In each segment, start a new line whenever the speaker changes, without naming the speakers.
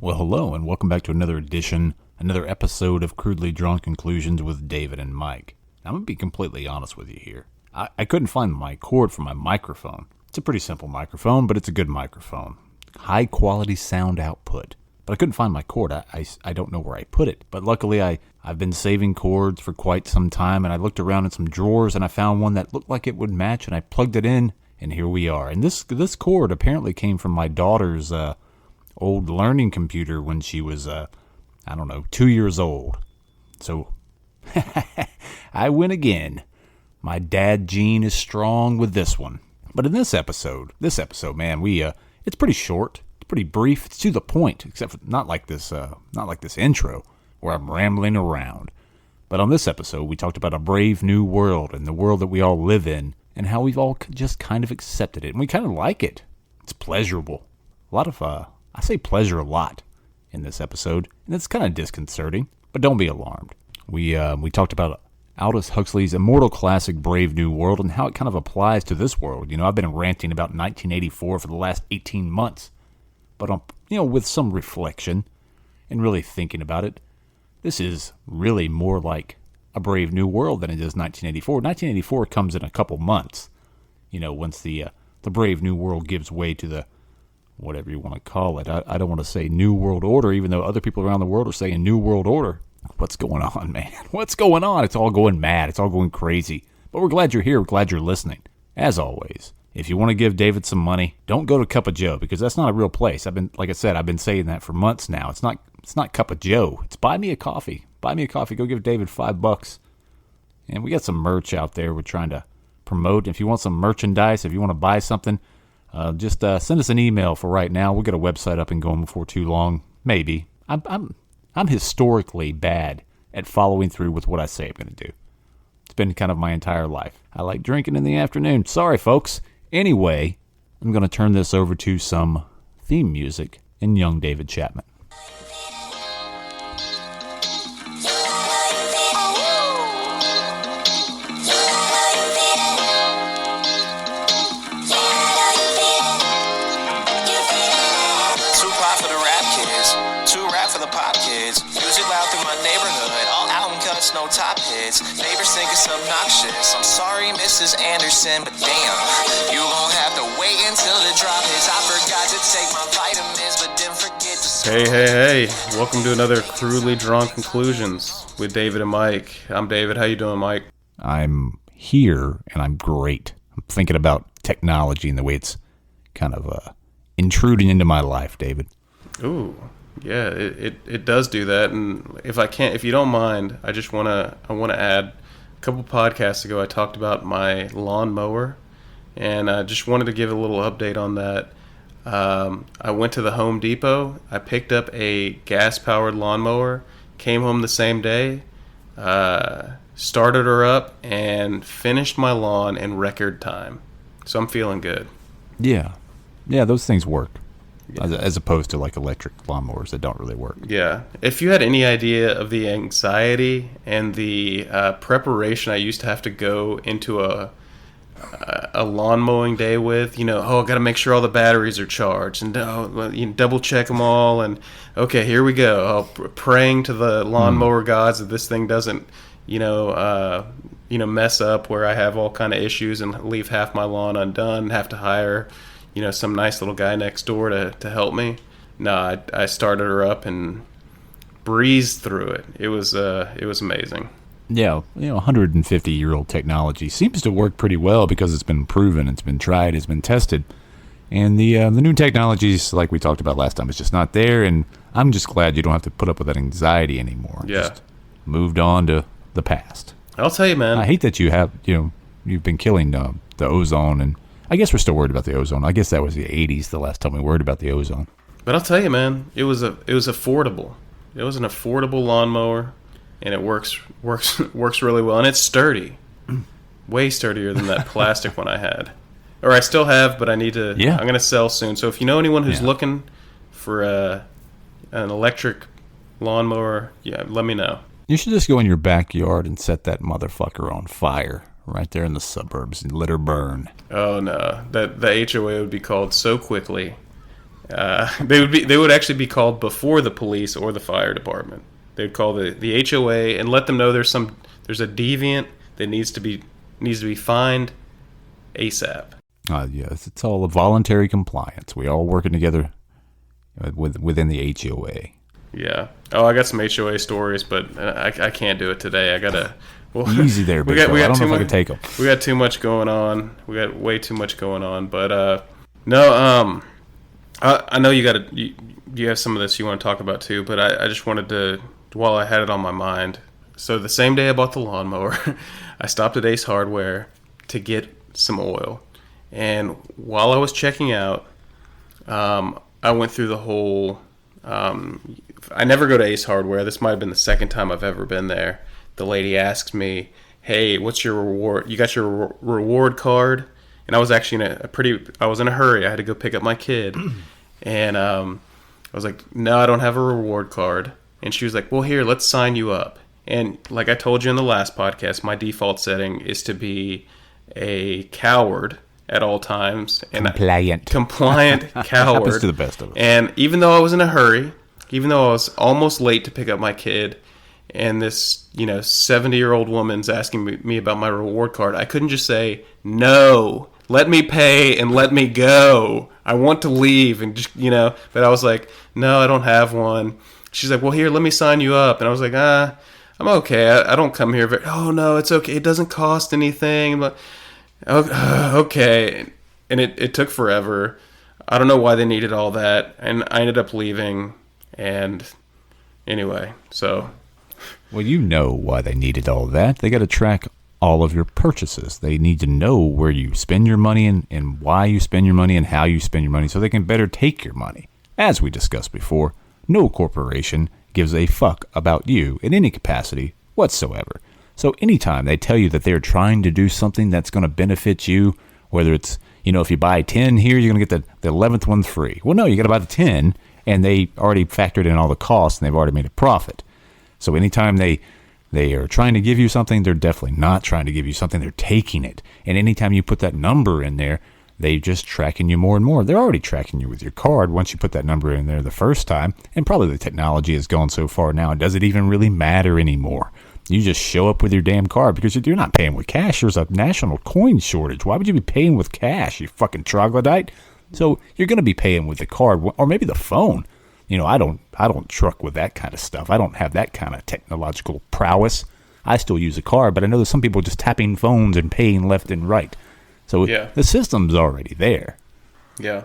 Well, hello, and welcome back to another episode of Crudely Drawn Conclusions with David and Mike. Now, I'm going to be completely honest with you here. I couldn't find my cord for my microphone. It's a pretty simple microphone, but it's a good microphone. High quality sound output. But I couldn't find my cord. I don't know where I put it. But luckily, I've been saving cords for quite some time, and I looked around in some drawers, and I found one that looked like it would match, and I plugged it in, and here we are. And this cord apparently came from my daughter's old learning computer when she was, 2 years old. So, I win again. My dad gene is strong with this one. But in this episode, man, it's pretty short, it's pretty brief, it's to the point, except for not like this intro where I'm rambling around. But on this episode, we talked about a brave new world and the world that we all live in and how we've all just kind of accepted it. And we kind of like it. It's pleasurable. I say pleasure a lot in this episode, and it's kind of disconcerting, but don't be alarmed. We talked about Aldous Huxley's immortal classic Brave New World and how it kind of applies to this world. You know, I've been ranting about 1984 for the last 18 months, but with some reflection and really thinking about it, this is really more like a Brave New World than it is 1984. 1984 comes in a couple months, once the Brave New World gives way to the whatever you want to call it. I don't want to say New World Order, even though other people around the world are saying New World Order. What's going on, man? What's going on? It's all going mad. It's all going crazy. But we're glad you're here. We're glad you're listening. As always, if you want to give David some money, don't go to Cup of Joe, because that's not a real place. I've been saying that for months now. It's not Cup of Joe. It's Buy Me a Coffee. Buy Me a Coffee. Go give David $5. And we got some merch out there we're trying to promote. If you want some merchandise, if you want to buy something, just send us an email for right now. We'll get a website up and going before too long. Maybe. I'm historically bad at following through with what I say I'm going to do. It's been kind of my entire life. I like drinking in the afternoon. Sorry, folks. Anyway, I'm going to turn this over to some theme music and young David Chapman.
No top hits, neighbors think it's obnoxious. I'm sorry, Mrs. Anderson, but damn, you gon' have to wait until the drop hits. I forgot to take my vitamins, but didn't forget to...
Hey, welcome to another Crudely Drawn Conclusions with David and Mike. I'm David, how you doing, Mike?
I'm here, and I'm great. I'm thinking about technology and the way it's kind of intruding into my life, David.
Ooh. Yeah, it does do that, and if you don't mind, I want to add, a couple podcasts ago I talked about my lawnmower, and I just wanted to give a little update on that. I went to the Home Depot, I picked up a gas-powered lawnmower, came home the same day, started her up, and finished my lawn in record time. So I'm feeling good.
Yeah, those things work. As opposed to like electric lawnmowers that don't really work.
Yeah. If you had any idea of the anxiety and the preparation I used to have to go into a lawn mowing day with, I got to make sure all the batteries are charged and double check them all. And okay, here we go. Praying to the lawnmower gods that this thing doesn't, mess up where I have all kind of issues and leave half my lawn undone, have to hire some nice little guy next door to help me. No, I started her up and breezed through it. It was amazing.
Yeah, 150-year-old technology seems to work pretty well because it's been proven, it's been tried, it's been tested. And the new technologies, like we talked about last time, is just not there. And I'm just glad you don't have to put up with that anxiety anymore.
Yeah.
Just moved on to the past.
I'll tell you, man.
I hate that you've been killing the ozone, and I guess we're still worried about the ozone. I guess that was the 80s, the last time we worried about the ozone.
But I'll tell you, man, it was affordable. It was an affordable lawnmower, and it works really well, and it's sturdy. Way sturdier than that plastic one I had. Or I still have, but I need to... Yeah. I'm going to sell soon. So if you know anyone who's looking for an electric lawnmower, let me know.
You should just go in your backyard and set that motherfucker on fire. Right there in the suburbs and let her burn.
Oh no, the HOA would be called so quickly, They would actually be called before the police or the fire department. They'd call the HOA and let them know there's a deviant that needs to be fined ASAP.
Yes, it's all a voluntary compliance. We all working together within the HOA.
Yeah. Oh, I got some HOA stories, but I can't do it today. I gotta. Well,
easy there, big fella. I don't know if I can take them.
We got too much going on. We got way too much going on. But no. I know you have some of this you want to talk about too. But I just wanted to, while I had it on my mind. So the same day I bought the lawnmower, I stopped at Ace Hardware to get some oil, and while I was checking out, I went through the whole. I never go to Ace Hardware. This might have been the second time I've ever been there. The lady asked me, "Hey, what's your reward? You got your reward card?" And I was actually I was in a hurry. I had to go pick up my kid, and I was like, "No, I don't have a reward card." And she was like, "Well, here, let's sign you up." And like I told you in the last podcast, my default setting is to be a coward at all times. And compliant coward.
Happens to the best of us.
And even though I was in a hurry, even though I was almost late to pick up my kid, and this 70-year-old woman's asking me about my reward card, I couldn't just say, "No, let me pay and let me go. I want to leave." And just, but I was like, "No, I don't have one." She's like, "Well, here, let me sign you up." And I was like, I'm okay. I don't come here "Oh, no, it's okay. It doesn't cost anything." I'm like, okay. And it took forever. I don't know why they needed all that. And I ended up leaving. And anyway, so.
Well, you know why they needed all that. They got to track all of your purchases. They need to know where you spend your money and why you spend your money and how you spend your money so they can better take your money. As we discussed before, no corporation gives a fuck about you in any capacity whatsoever. So anytime they tell you that they're trying to do something that's going to benefit you, whether it's, if you buy 10 here, you're going to get the 11th one free. Well, no, you got to buy the 10, and they already factored in all the costs, and they've already made a profit. So anytime they are trying to give you something, they're definitely not trying to give you something. They're taking it. And anytime you put that number in there, they're just tracking you more and more. They're already tracking you with your card once you put that number in there the first time. And probably the technology has gone so far now, does it even really matter anymore? You just show up with your damn card because you're not paying with cash. There's a national coin shortage. Why would you be paying with cash, you fucking troglodyte? So you're going to be paying with the card or maybe the phone. I don't truck with that kind of stuff. I don't have that kind of technological prowess. I still use a card, but I know there's some people just tapping phones and paying left and right. So the system's already there.
Yeah.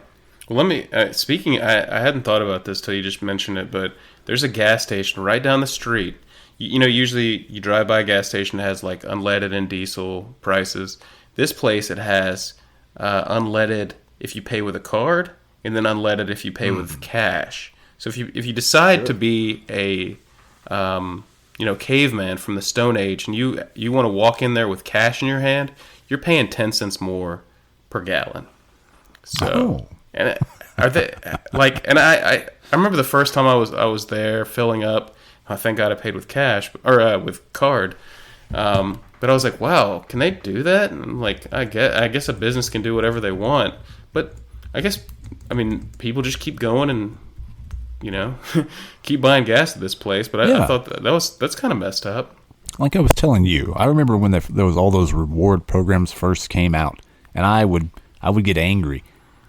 Well, let me, I hadn't thought about this till you just mentioned it, but there's a gas station right down the street. Usually you drive by a gas station that has like unleaded and diesel prices. This place, it has unleaded if you pay with a card, and then unleaded if you pay with cash. So if you decide to be a caveman from the Stone Age, and you want to walk in there with cash in your hand, you're paying 10 cents more per gallon. So and are they like? And I remember the first time I was there filling up. Thank God I paid with cash or with card. But I was like, wow, can they do that? And I'm like, I guess a business can do whatever they want. But people just keep going and keep buying gas at this place. But I thought that's kind of messed up.
Like I was telling you, I remember when there was all those reward programs first came out, and I would get angry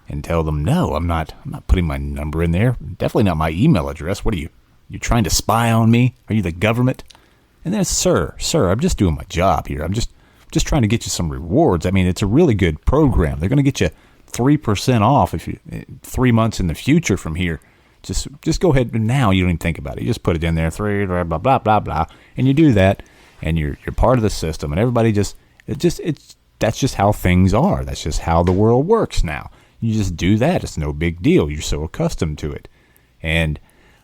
and tell them, no, I'm not putting my number in there. Definitely not my email address. What are you? You trying to spy on me? Are you the government? And then, sir, I'm just doing my job here. I'm just trying to get you some rewards. I mean, it's a really good program. They're going to get you 3% off if you 3 months in the future from here. Just go ahead, and now you don't even think about it. You just put it in there, 3 blah blah blah blah blah, and you do that, and you're part of the system, and everybody that's just how things are. That's just how the world works now. You just do that. It's no big deal. You're so accustomed to it, and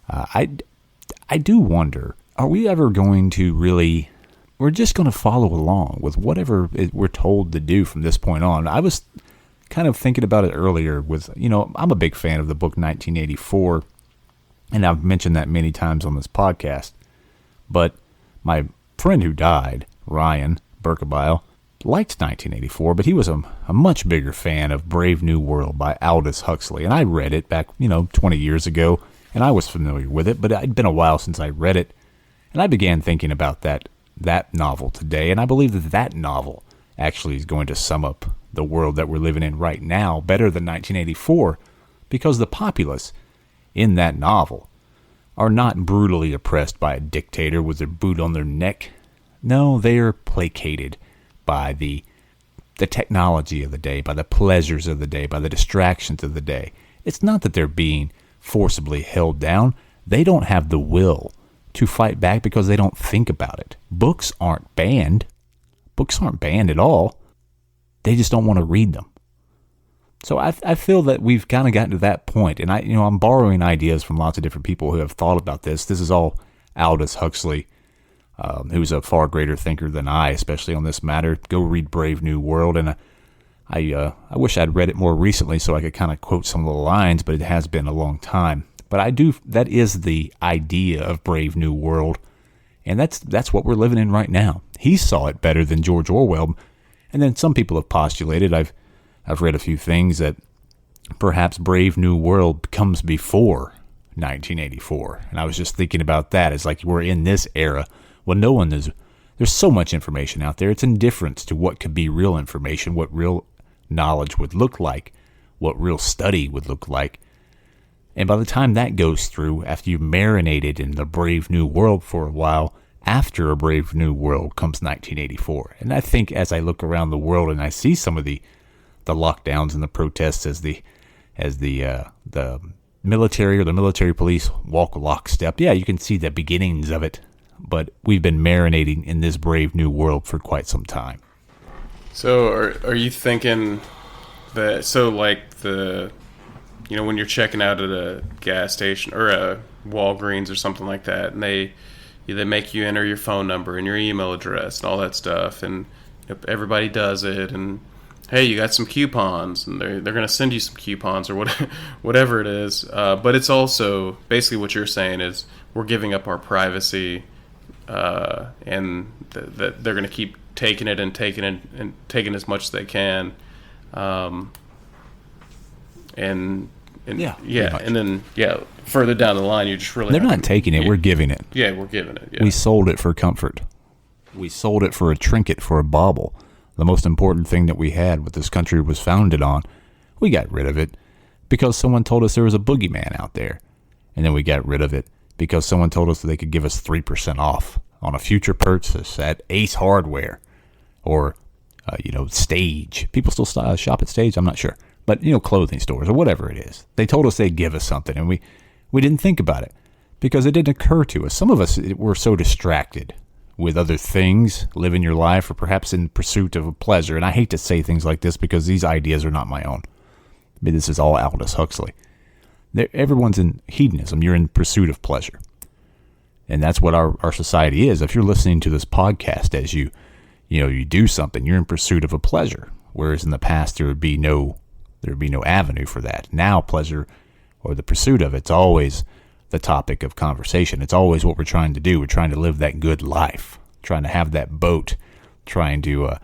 I do wonder, are we ever going to really, we're just going to follow along with whatever we're told to do from this point on. I was kind of thinking about it earlier with, I'm a big fan of the book 1984, and I've mentioned that many times on this podcast. But my friend who died, Ryan Berkebile, liked 1984, but he was a much bigger fan of Brave New World by Aldous Huxley. And I read it back, 20 years ago, and I was familiar with it, but it'd been a while since I read it. And I began thinking about that novel today, and I believe that novel actually is going to sum up the world that we're living in right now better than 1984, because the populace in that novel are not brutally oppressed by a dictator with their boot on their neck. No, they are placated by the technology of the day, by the pleasures of the day, by the distractions of the day. It's not that they're being forcibly held down. They don't have the will to fight back because they don't think about it. Books aren't banned. Books aren't banned at all. They just don't want to read them. So I feel that we've kind of gotten to that point, and I'm borrowing ideas from lots of different people who have thought about this. This is all Aldous Huxley, who's a far greater thinker than I, especially on this matter. Go read Brave New World, and I wish I'd read it more recently so I could kind of quote some of the lines, but it has been a long time. But that is the idea of Brave New World, and that's what we're living in right now. He saw it better than George Orwell, and then some people have postulated, I've read a few things, that perhaps Brave New World comes before 1984. And I was just thinking about that. It's like we're in this era. Well, there's so much information out there. It's indifference to what could be real information, what real knowledge would look like, what real study would look like. And by the time that goes through, after you've marinated in the Brave New World for a while, after a Brave New World comes 1984. And I think as I look around the world and I see some of the lockdowns and the protests as the military or the military police walk lockstep. Yeah, you can see the beginnings of it, but we've been marinating in this Brave New World for quite some time.
So are you thinking that, when you're checking out at a gas station or a Walgreens or something like that, and they make you enter your phone number and your email address and all that stuff, and everybody does it, and hey, you got some coupons, and they're going to send you some coupons or whatever it is. But it's also basically what you're saying is we're giving up our privacy, and that they're going to keep taking it and taking as much as they can. And then further down the line, you just really
they're not taking it. We're giving it.
Yeah, we're giving it. Yeah.
We sold it for comfort. We sold it for a trinket, for a bauble. The most important thing that we had, what this country was founded on, we got rid of it because someone told us there was a boogeyman out there. And then we got rid of it because someone told us that they could give us 3% off on a future purchase at Ace Hardware or, Stage. People still shop at Stage, I'm not sure. But, clothing stores or whatever it is. They told us they'd give us something, and we didn't think about it because it didn't occur to us. Some of us were so distracted with other things, living your life, or perhaps in pursuit of a pleasure. And I hate to say things like this because these ideas are not my own. I mean, this is all Aldous Huxley. Everyone's in hedonism. You're in pursuit of pleasure. And that's what our society is. If you're listening to this podcast as you do something, you're in pursuit of a pleasure. Whereas in the past, there would be no avenue for that. Now, pleasure or the pursuit of it's always the topic of conversation. It's always what we're trying to do. We're trying to live that good life, trying to have that boat, trying to,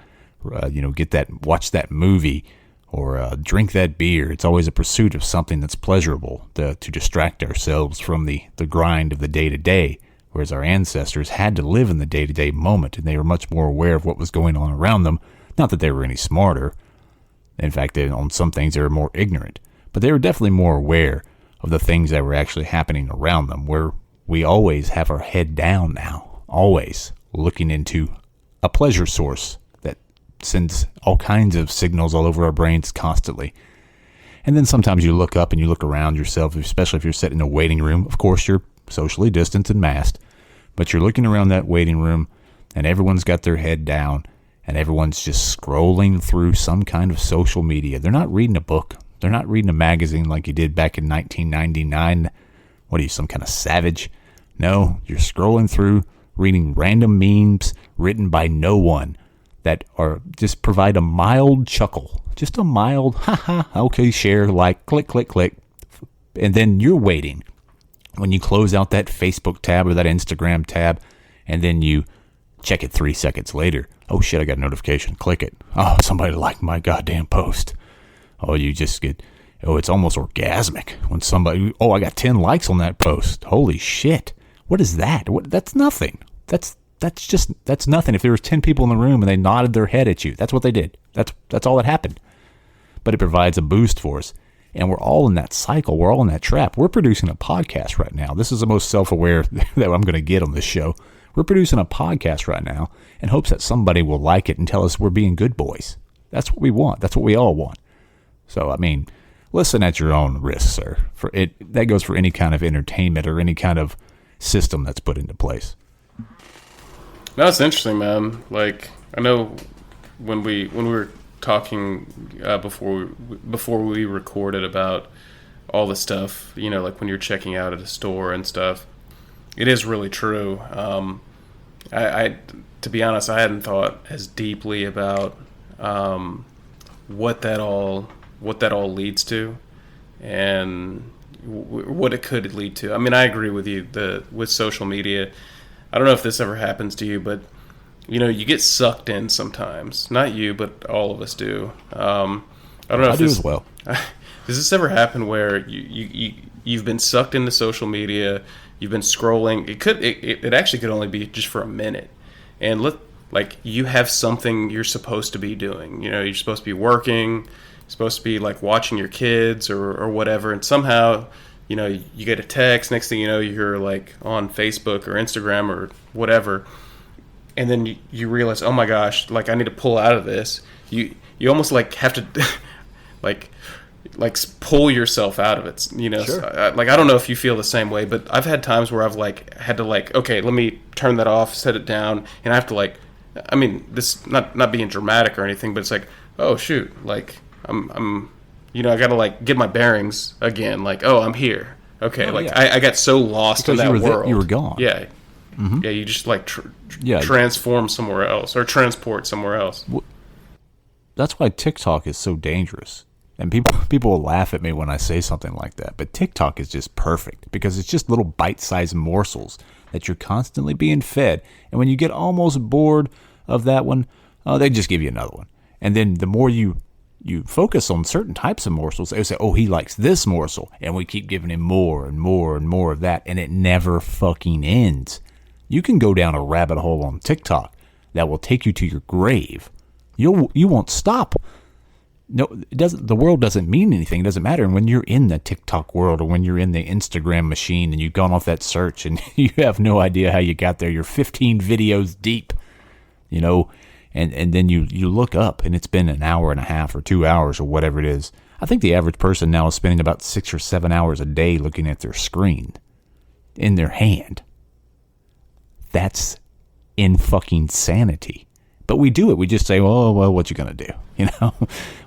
watch that movie or drink that beer. It's always a pursuit of something that's pleasurable to distract ourselves from the grind of the day-to-day, whereas our ancestors had to live in the day-to-day moment, and they were much more aware of what was going on around them. Not that they were any smarter. In fact, on some things they were more ignorant, but they were definitely more aware of the things that were actually happening around them, where we always have our head down now, always looking into a pleasure source that sends all kinds of signals all over our brains constantly. And then sometimes you look up and you look around yourself, especially if you're sitting in a waiting room. Of course, you're socially distanced and masked, but you're looking around that waiting room and everyone's got their head down and everyone's just scrolling through some kind of social media. They're not reading a book. They're not reading a magazine like you did back in 1999. What are you, some kind of savage? No, you're scrolling through, reading random memes written by no one that are just provide a mild chuckle. Just a mild, okay, share, like, click, click, click. And then you're waiting when you close out that Facebook tab or that Instagram tab, and then you Check it 3 seconds later. Oh shit, I got a notification. Click it. Oh, somebody liked my goddamn post. Oh, you just get, it's almost orgasmic when somebody, I got 10 likes on that post. Holy shit. What is that? That's nothing. That's nothing. If there was 10 people in the room and they nodded their head at you, that's what they did. That's all that happened. But it provides a boost for us. And we're all in that cycle. We're all in that trap. We're producing a podcast right now. This is the most self-aware that I'm going to get on this show. We're producing a podcast right now in hopes that somebody will like it and tell us we're being good boys. That's what we want. That's what we all want. So, I mean, listen at your own risk, sir. That goes for any kind of entertainment or any kind of system that's put into place.
No, it's interesting, man. Like, I know when we were talking before we recorded about all the stuff, like when you're checking out at a store and stuff, it is really true. I to be honest, I hadn't thought as deeply about what that all leads to and what it could lead to. I mean, I agree with you. With social media, I don't know if this ever happens to you, but you get sucked in sometimes. Not you, but all of us do. I don't know if
I do as well.
Does this ever happen where you've been sucked into social media? You've been scrolling. It actually could only be just for a minute, and like you have something you're supposed to be doing. You're supposed to be working. You're supposed to be like watching your kids or whatever, and somehow you get a text. Next thing you know, you're like on Facebook or Instagram or whatever. And then you realize, oh my gosh, like I need to pull out of this. You almost like have to like pull yourself out of it.
Sure.
So, I don't know if you feel the same way, but I've had times where I've like had to like, okay, let me turn that off, set it down, and I have to like, I mean, this not being dramatic or anything, but it's like, oh shoot, like I'm I gotta like get my bearings again. Like, oh, I'm here. Okay, I got so lost in that world.
You were gone.
Yeah. Mm-hmm. Yeah, you just like transform somewhere else or transport somewhere else.
That's why TikTok is so dangerous. And people will laugh at me when I say something like that. But TikTok is just perfect because it's just little bite-sized morsels that you're constantly being fed. And when you get almost bored of that one, they just give you another one. And then the more you focus on certain types of morsels, they say, oh, he likes this morsel. And we keep giving him more and more and more of that. And it never fucking ends. You can go down a rabbit hole on TikTok that will take you to your grave. You won't stop. No, it doesn't. The world doesn't mean anything. It doesn't matter. And when you're in the TikTok world or when you're in the Instagram machine and you've gone off that search and you have no idea how you got there, you're 15 videos deep, and then you look up and it's been an hour and a half or 2 hours or whatever it is. I think the average person now is spending about 6 or 7 hours a day looking at their screen in their hand. That's in fucking sanity. But we do it. We just say, oh, well, what you going to do?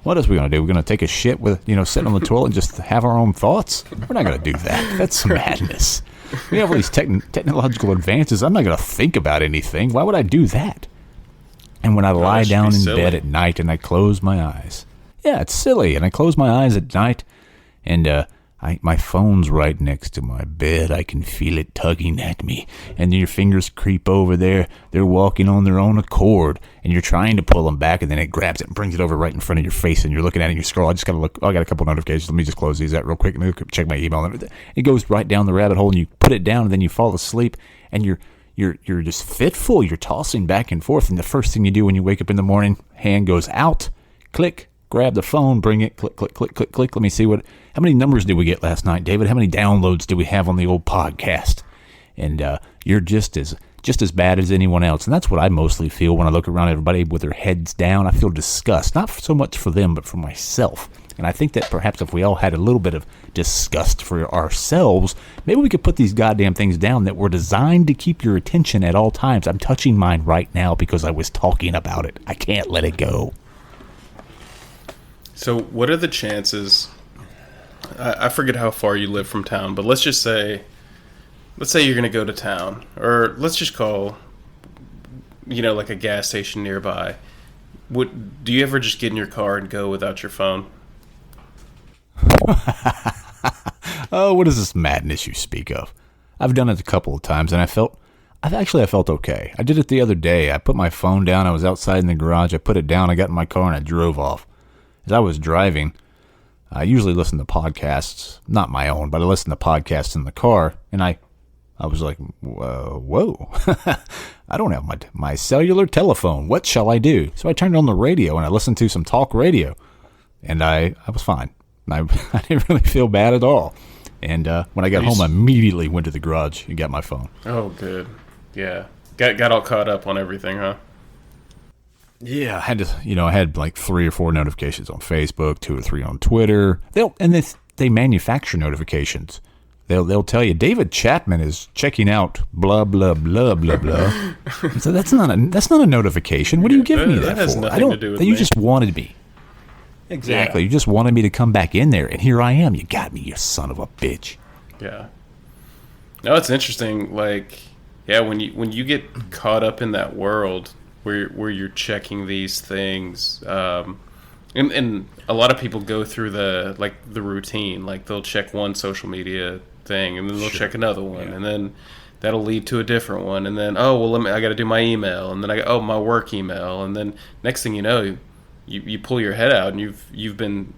What else are we going to do? We're going to take a shit with, sitting on the toilet and just have our own thoughts? We're not going to do that. That's madness. We have all these technological advances. I'm not going to think about anything. Why would I do that? And when I lie down in bed at night and I close my eyes. Yeah, it's silly. And I close my eyes at night and my phone's right next to my bed. I can feel it tugging at me. And then your fingers creep over there. They're walking on their own accord. And you're trying to pull them back. And then it grabs it and brings it over right in front of your face. And you're looking at it and you scroll. I just got to look. I got a couple notifications. Let me just close these out real quick. And check my email. And it goes right down the rabbit hole. And you put it down. And then you fall asleep. And you're just fitful. You're tossing back and forth. And the first thing you do when you wake up in the morning, hand goes out. Click. Grab the phone, bring it, click, click, click, click, click. Let me see how many numbers did we get last night, David? How many downloads did we have on the old podcast? And you're just as bad as anyone else. And that's what I mostly feel when I look around everybody with their heads down. I feel disgust, not so much for them, but for myself. And I think that perhaps if we all had a little bit of disgust for ourselves, maybe we could put these goddamn things down that were designed to keep your attention at all times. I'm touching mine right now because I was talking about it. I can't let it go.
So what are the chances, I forget how far you live from town, but let's say you're going to go to town, or let's just call, like a gas station nearby. Do you ever just get in your car and go without your phone?
Oh, what is this madness you speak of? I've done it a couple of times, and I I felt okay. I did it the other day. I put my phone down. I was outside in the garage. I put it down. I got in my car and I drove off. As I was driving, I usually listen to podcasts, not my own, but I listen to podcasts in the car. And I was like, whoa, I don't have my cellular telephone. What shall I do? So I turned on the radio and I listened to some talk radio. And I was fine. I didn't really feel bad at all. And when I got home, I immediately went to the garage and got my phone.
Oh, good. Yeah. Got all caught up on everything, huh?
Yeah, I had to, I had like 3 or 4 notifications on Facebook, 2 or 3 on Twitter. They manufacture notifications. They'll tell you David Chapman is checking out blah blah blah blah blah. So that's not a notification. What are you giving me that
has
for?
Nothing to do with
you
me.
just wanted me. Exactly.
Yeah.
You just wanted me to come back in there, and here I am. You got me, you son of a bitch.
Yeah. No, it's interesting. Like, yeah, when you get caught up in that world where you're checking these things, and a lot of people go through the routine. Like, they'll check one social media thing, and then they'll check another one, and then that'll lead to a different one, and then I got to do my email, and then my work email, and then next thing you know, you pull your head out, and you've been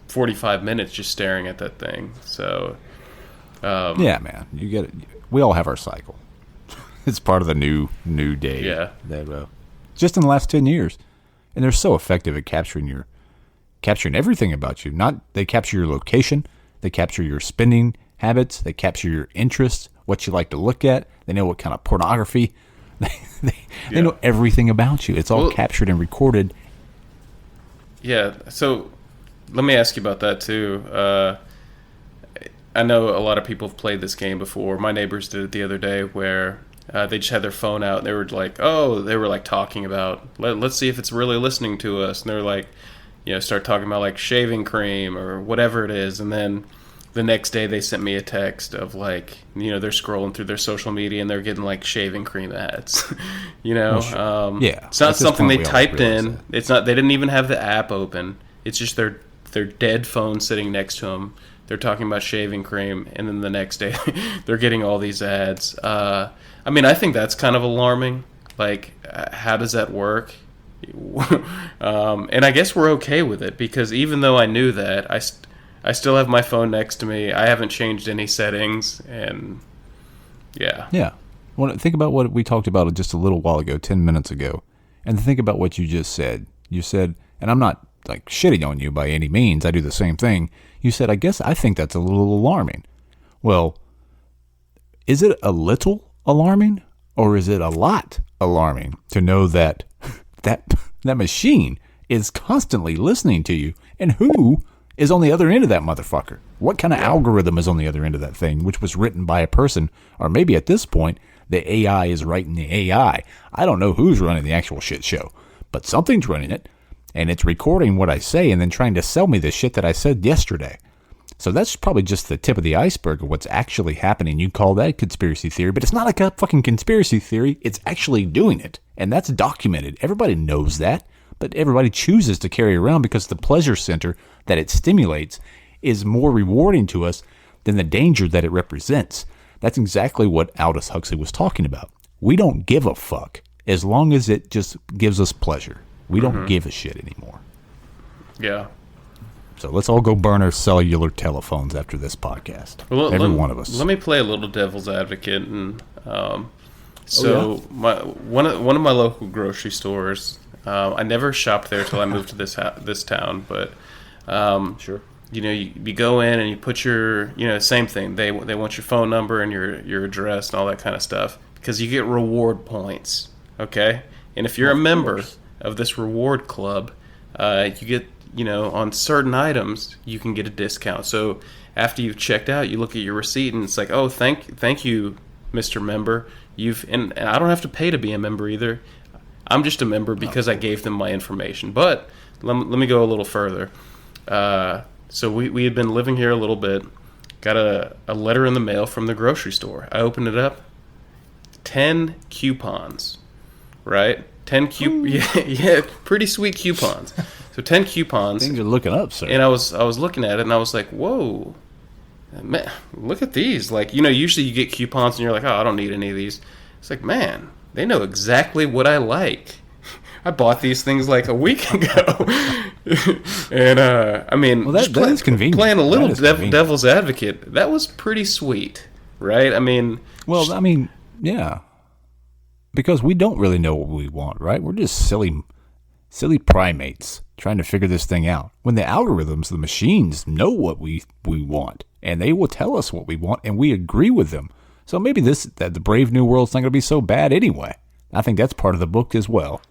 45 minutes just staring at that thing. So.
Yeah, man, you get it. We all have our cycle. It's part of the new day.
Yeah.
That, just in the last 10 years, and they're so effective at capturing everything about you. They capture your location, they capture your spending habits, they capture your interests, what you like to look at. They know what kind of pornography. They know everything about you. It's all captured and recorded.
Yeah. So let me ask you about that too. I know a lot of people have played this game before. My neighbors did it the other day where they just had their phone out and they were like talking about, let's see if it's really listening to us. And they were like, start talking about like shaving cream or whatever it is. And then the next day they sent me a text of like, they're scrolling through their social media and they're getting like shaving cream ads,
Well, sure.
It's not something they typed in.
That.
It's not, they didn't even have the app open. It's just their dead phone sitting next to them. They're talking about shaving cream, and then the next day they're getting all these ads. I think that's kind of alarming. Like, how does that work? And I guess we're okay with it, because even though I knew that, I still have my phone next to me. I haven't changed any settings, and yeah.
Yeah. Well, think about what we talked about just a little while ago, 10 minutes ago, and think about what you just said. You said, and I'm not like shitting on you by any means. I do the same thing. You said, I think that's a little alarming. Well, is it a little alarming or is it a lot alarming to know that that machine is constantly listening to you, and who is on the other end of that motherfucker? What kind of algorithm is on the other end of that thing, which was written by a person, or maybe at this point, the AI is writing the AI. I don't know who's running the actual shit show, but something's running it. And it's recording what I say and then trying to sell me the shit that I said yesterday. So that's probably just the tip of the iceberg of what's actually happening. You call that conspiracy theory, but it's not like a fucking conspiracy theory. It's actually doing it. And that's documented. Everybody knows that, but everybody chooses to carry around because the pleasure center that it stimulates is more rewarding to us than the danger that it represents. That's exactly what Aldous Huxley was talking about. We don't give a fuck as long as it just gives us pleasure. We don't give a shit anymore.
Yeah.
So let's all go burn our cellular telephones after this podcast.
Well,
Every one of us.
Let me play a little devil's advocate, and one of my local grocery stores. I never shopped there till I moved to this town, but
Sure.
You go in and you put your same thing. They want your phone number and your address and all that kind of stuff, because you get reward points. Okay, and if you're a member of this reward club, you get, on certain items you can get a discount. So after you've checked out, you look at your receipt and it's like, oh, thank you, Mr. Member. And I don't have to pay to be a member either. I'm just a member because I gave them my information. But let me go a little further. So we had been living here a little bit. Got a letter in the mail from the grocery store. I opened it up. 10 coupons, right? 10 yeah, pretty sweet coupons. So 10 coupons.
Things are looking up, sir.
And I was looking at it and I was like, whoa, man, look at these. Like, usually you get coupons and you're like, oh, I don't need any of these. It's like, man, they know exactly what I like. I bought these things like a week ago. And, I mean,
well, that is convenient.
Playing a little devil's advocate, that was pretty sweet, right? I mean...
Well, I mean, yeah. Because we don't really know what we want, right? We're just silly primates trying to figure this thing out. When the algorithms, the machines, know what we want, and they will tell us what we want, and we agree with them. So maybe that the Brave New World's not going to be so bad anyway. I think that's part of the book as well.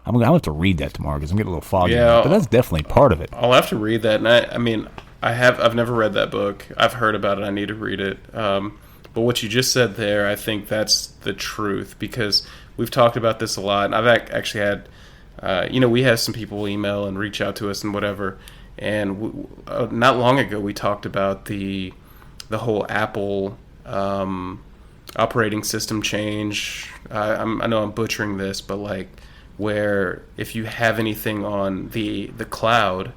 I'm going to have to read that tomorrow because I'm getting a little foggy. Yeah, but that's definitely part of it.
I'll have to read that. And I mean, I've never read that book. I've heard about it. I need to read it. But what you just said there, I think that's the truth, because we've talked about this a lot. And I've actually had, we have some people email and reach out to us and whatever. And not long ago, we talked about the whole Apple operating system change. I know I'm butchering this, but like, where if you have anything on the cloud,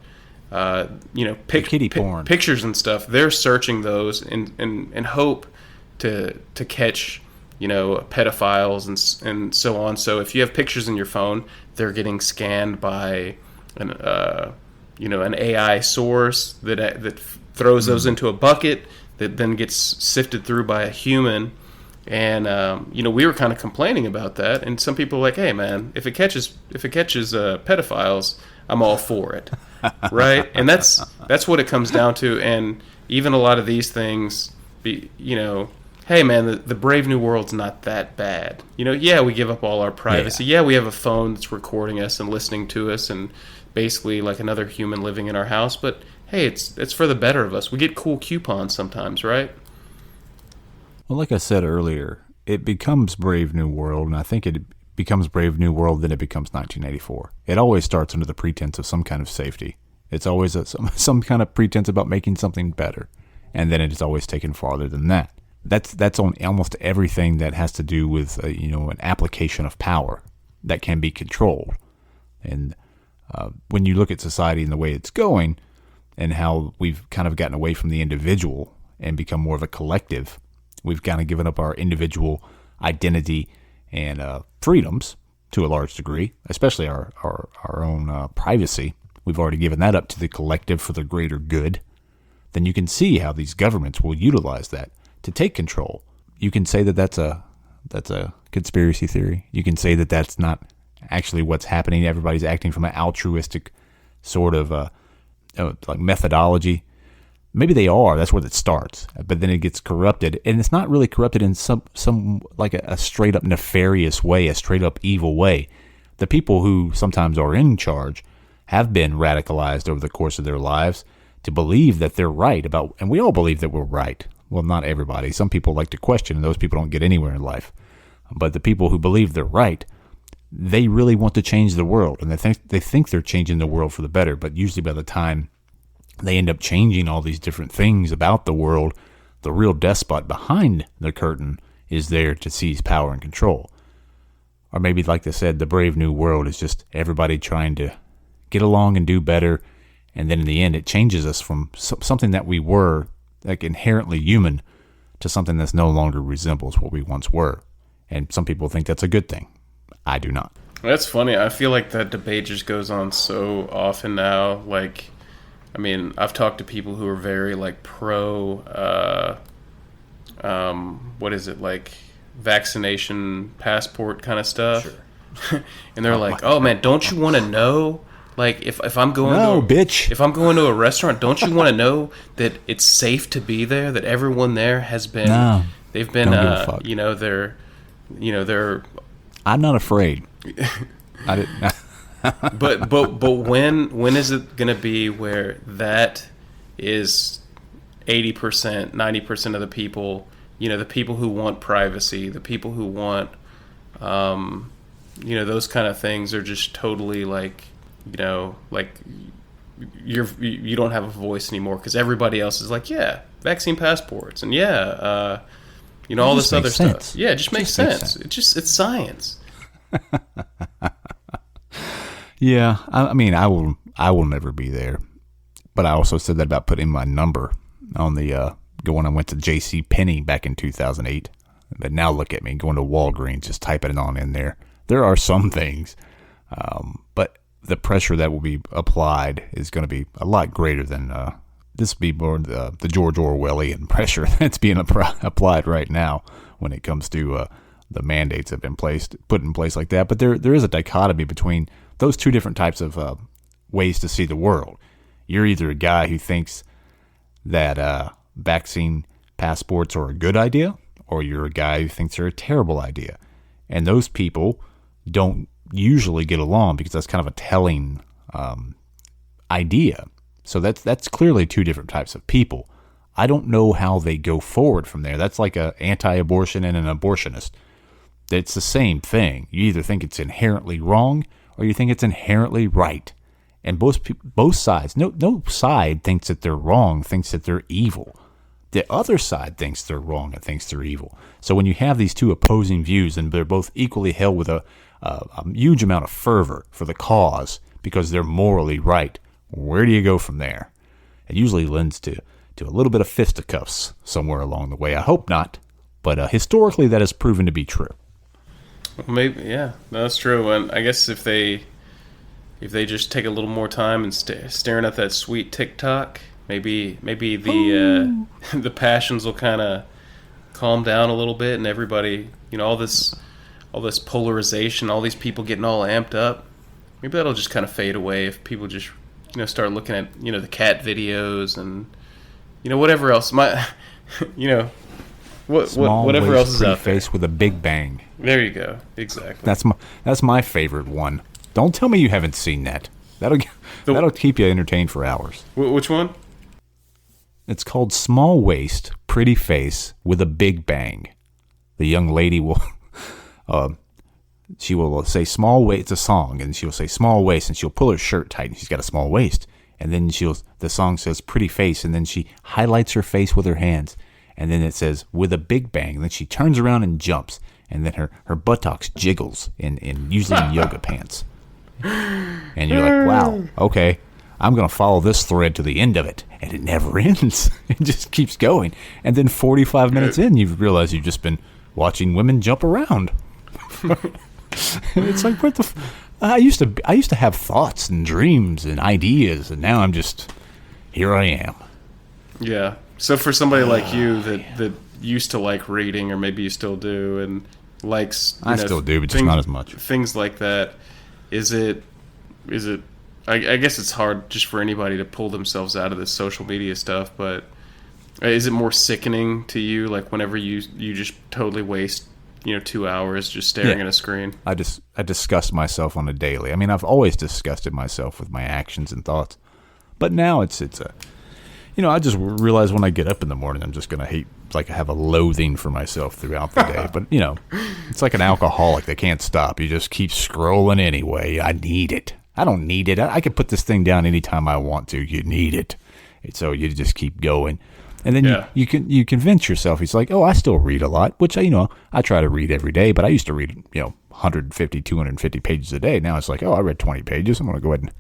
kitty porn
pictures and stuff, they're searching those in hope to catch, pedophiles and so on. So if you have pictures in your phone, they're getting scanned by an AI source that throws those into a bucket that then gets sifted through by a human. And we were kind of complaining about that, and some people were like, "Hey, man, if it catches pedophiles, I'm all for it," right? And that's what it comes down to. And even a lot of these things, hey, man, the Brave New World's not that bad. Yeah, we give up all our privacy. Yeah, we have a phone that's recording us and listening to us, and basically like another human living in our house. But hey, it's for the better of us. We get cool coupons sometimes, right?
Well, like I said earlier, it becomes Brave New World, and I think it becomes Brave New World, then it becomes 1984. It always starts under the pretense of some kind of safety. It's always some kind of pretense about making something better, and then it is always taken farther than that. That's on almost everything that has to do with an application of power that can be controlled. And when you look at society and the way it's going, and how we've kind of gotten away from the individual and become more of a collective. We've kind of given up our individual identity and freedoms to a large degree, especially our own privacy. We've already given that up to the collective for the greater good. Then you can see how these governments will utilize that to take control. You can say that that's a conspiracy theory. You can say that that's not actually what's happening. Everybody's acting from an altruistic sort of like methodology. Maybe they are. That's where it starts. But then it gets corrupted. And it's not really corrupted in some like a straight up nefarious way, a straight up evil way. The people who sometimes are in charge have been radicalized over the course of their lives to believe that they're right about, and we all believe that we're right. Well, not everybody. Some people like to question, and those people don't get anywhere in life. But the people who believe they're right, they really want to change the world. And they think they're changing the world for the better. But usually by the time they end up changing all these different things about the world, the real despot behind the curtain is there to seize power and control. Or maybe, like they said, the Brave New World is just everybody trying to get along and do better. And then in the end, it changes us from something that we were, like inherently human, to something that's no longer resembles what we once were. And some people think that's a good thing. I do not.
That's funny. I feel like that debate just goes on so often now. Like, I mean, I've talked to people who are very, like, pro, what is it, like, vaccination passport kind of stuff. Sure. And they're like, oh, man, don't you want to know? Like, if I'm going if I'm going to a restaurant, don't you want to know that it's safe to be there, that everyone there has been, they've been, they're...
I'm not afraid. I didn't...
but when is it going to be where that is 80%, 90% of the people, the people who want privacy, the people who want, those kind of things are just totally like, like you don't have a voice anymore because everybody else is like, yeah, vaccine passports and all this other stuff. Yeah, it just makes sense. It's science.
Yeah, I mean, I will never be there. But I also said that about putting my number on the when I went to J.C. Penney back in 2008. But now look at me going to Walgreens, just typing it on in there. There are some things, but the pressure that will be applied is going to be a lot greater than this would be more the George Orwellian pressure that's being applied right now when it comes to the mandates that have been put in place like that. But there is a dichotomy between those two different types of ways to see the world. You're either a guy who thinks that vaccine passports are a good idea, or you're a guy who thinks they're a terrible idea. And those people don't usually get along because that's kind of a telling idea. So that's clearly two different types of people. I don't know how they go forward from there. That's like an anti-abortion and an abortionist. It's the same thing. You either think it's inherently wrong or you think it's inherently right. And both sides, no side thinks that they're wrong, thinks that they're evil. The other side thinks they're wrong and thinks they're evil. So when you have these two opposing views and they're both equally held with a huge amount of fervor for the cause because they're morally right, where do you go from there? It usually lends to a little bit of fisticuffs somewhere along the way. I hope not, but historically that has proven to be true.
Well, maybe, yeah, that's true. And I guess if they just take a little more time and staring at that sweet TikTok, maybe the the passions will kind of calm down a little bit, and everybody, all this polarization, all these people getting all amped up, maybe that'll just kind of fade away if people just start looking at the cat videos and whatever else whatever else is out there.
Face with a big bang.
There you go. Exactly.
That's my favorite one. Don't tell me you haven't seen that. That'll keep you entertained for hours.
Which one?
It's called Small Waist, Pretty Face with a Big Bang. The young lady will she will say small waist. It's a song, and she'll say small waist, and she'll pull her shirt tight, and she's got a small waist. And then the song says pretty face, and then she highlights her face with her hands, and then it says with a big bang. And then she turns around and jumps, and then her buttocks jiggles usually in yoga pants. And you're like, wow, okay, I'm going to follow this thread to the end of it. And it never ends. It just keeps going. And then 45 minutes in, you realize you've just been watching women jump around. It's like, what the I used to have thoughts and dreams and ideas, and now I'm just, here I am.
Yeah. So for somebody like you that used to like reading, or maybe you still do, and likes...
I still do, but just not as much.
Things like that. Is it? I guess it's hard just for anybody to pull themselves out of this social media stuff, but is it more sickening to you, like whenever you just totally waste 2 hours just staring at a screen?
I disgust myself on a daily. I mean, I've always disgusted myself with my actions and thoughts, but now it's I just realize when I get up in the morning, I'm just gonna have a loathing for myself throughout the day. But it's like an alcoholic that can't stop. You just keep scrolling anyway. I need it. I don't need it. I can put this thing down anytime I want to. You need it. So you just keep going. And then you convince yourself. He's like, oh, I still read a lot, which I try to read every day, but I used to read 150, 250 pages a day. Now it's like, oh, I read 20 pages. I'm going to go ahead and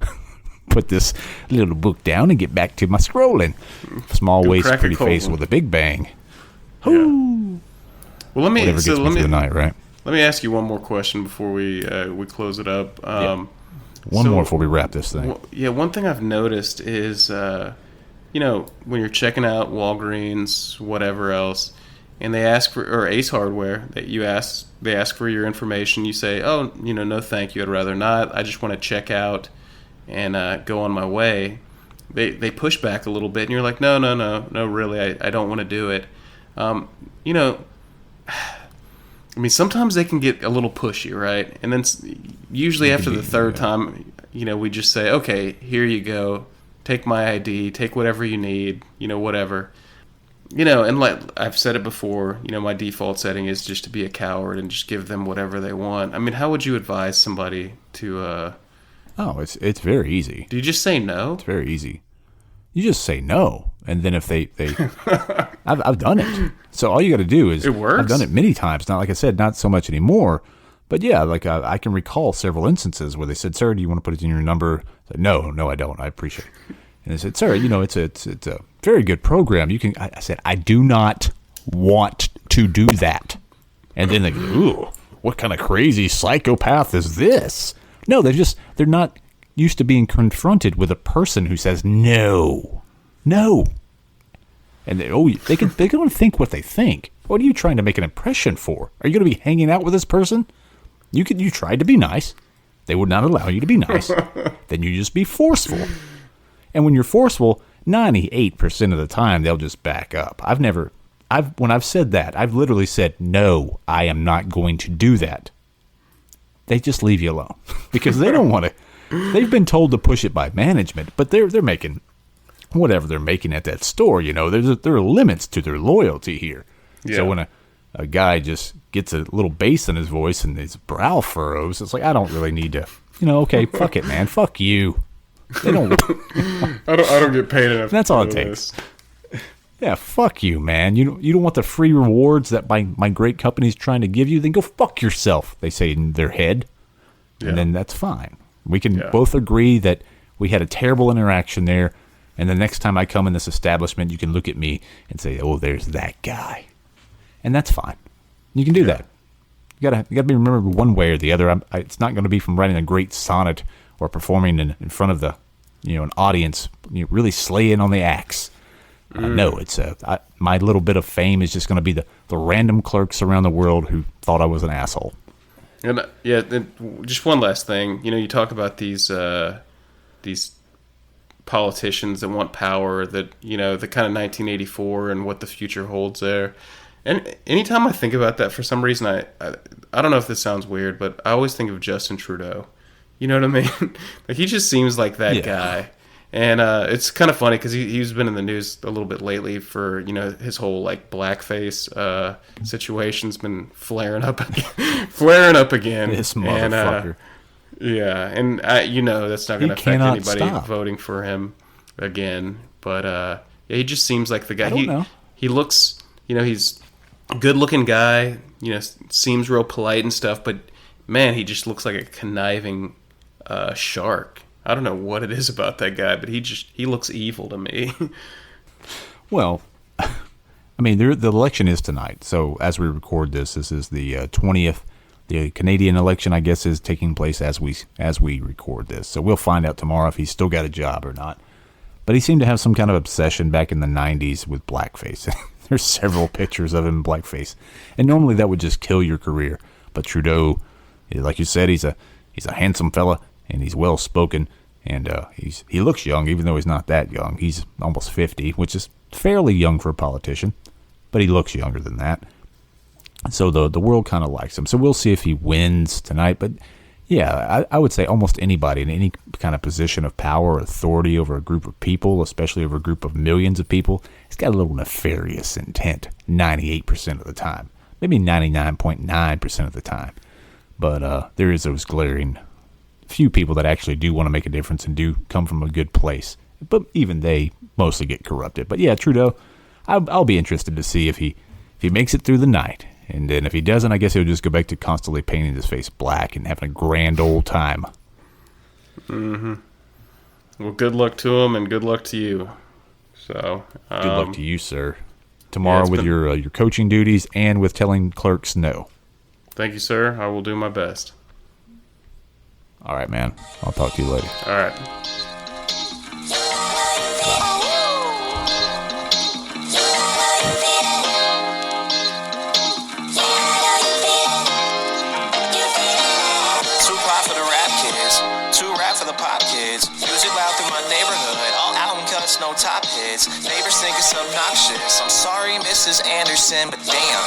put this little book down and get back to my scrolling. Small waist, pretty face with a big bang.
Yeah. Well, let me
the night, right?
Let me ask you one more question before we close it up.
One more before we wrap this thing.
One thing I've noticed is, when you're checking out Walgreens, whatever else, and they ask for, or Ace Hardware, they ask for your information. You say, oh, no, thank you. I'd rather not. I just want to check out and go on my way. They push back a little bit, and you're like, no, really, I don't want to do it. I mean, sometimes they can get a little pushy, right? And then usually after the third time, we just say, okay, here you go. Take my ID, take whatever you need, whatever. And like I've said it before, my default setting is just to be a coward and just give them whatever they want. I mean, how would you advise somebody to...
Oh, it's very easy.
Do you just say no?
It's very easy. You just say no. And then if they I've done it. So all you got to do is...
It works?
I've done it many times. Not like I said, not so much anymore. But yeah, like I can recall several instances where they said, sir, do you want to put it in your number? I said, no, I don't. I appreciate it. And they said, sir, it's a very good program. I said, I do not want to do that. And then they go, ooh, what kind of crazy psychopath is this? No, they're not used to being confronted with a person who says no. No. And they can think what they think. What are you trying to make an impression for? Are you going to be hanging out with this person? You tried to be nice. They would not allow you to be nice. Then you just be forceful. And when you're forceful, 98% of the time they'll just back up. When I've said that, I've literally said, no, I am not going to do that. They just leave you alone because they don't want to. They've been told to push it by management, but they're making whatever they're making at that store. There are limits to their loyalty here. Yeah. So when a guy just gets a little bass in his voice and his brow furrows, it's like, I don't really need to, okay, fuck it, man. Fuck you. They don't.
I don't get paid enough.
That's all it takes. Yeah, fuck you, man. You don't want the free rewards that my great company's trying to give you? Then go fuck yourself, they say in their head. Yeah. And then that's fine. We can both agree that we had a terrible interaction there, and the next time I come in this establishment, you can look at me and say, oh, there's that guy. And that's fine. You can do that. You gotta be remembered one way or the other. It's not going to be from writing a great sonnet or performing in front of an audience, really slaying on the axe. No, it's my little bit of fame is just going to be the random clerks around the world who thought I was an asshole.
And just one last thing. You talk about these politicians that want power, that the kind of 1984 and what the future holds there. And anytime I think about that, for some reason, I don't know if this sounds weird, but I always think of Justin Trudeau. You know what I mean? Like, he just seems like that guy. And it's kind of funny because he's been in the news a little bit lately for, his whole, blackface situation's been flaring up again.
This motherfucker.
And that's not going to affect anybody voting for him again. But he just seems like the guy.
I don't know.
He looks, he's a good-looking guy, seems real polite and stuff, but, man, he just looks like a conniving shark. I don't know what it is about that guy, but he looks evil to me.
Well, I mean, the election is tonight. So as we record this is the 20th. The Canadian election, I guess, is taking place as we record this. So we'll find out tomorrow if he's still got a job or not. But he seemed to have some kind of obsession back in the 90s with blackface. There's several pictures of him in blackface. And normally that would just kill your career. But Trudeau, like you said, he's a handsome fella. And he's well-spoken, and he looks young, even though he's not that young. He's almost 50, which is fairly young for a politician, but he looks younger than that. So the world kind of likes him. So we'll see if he wins tonight. But, yeah, I would say almost anybody in any kind of position of power or authority over a group of people, especially over a group of millions of people, has got a little nefarious intent 98% of the time, maybe 99.9% of the time. But there is those glaring few people that actually do want to make a difference and do come from a good place. But even they mostly get corrupted. But yeah, Trudeau, I'll be interested to see if he makes it through the night. And then if he doesn't, I guess he'll just go back to constantly painting his face black and having a grand old time.
Mm-hmm. Well, good luck to him and good luck to you. So
good luck to you, sir. Tomorrow with your coaching duties and with telling clerks no.
Thank you, sir. I will do my best.
All right, man. I'll talk to you later.
All right.
Too quiet for the rap kids, too rap for the pop kids. Music loud through my neighborhood, all album cuts, no top hits. Neighbors think it's obnoxious. I'm sorry, Mrs. Anderson, but damn,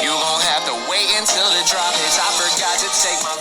you gon' have to wait until the drop hits. I forgot to take my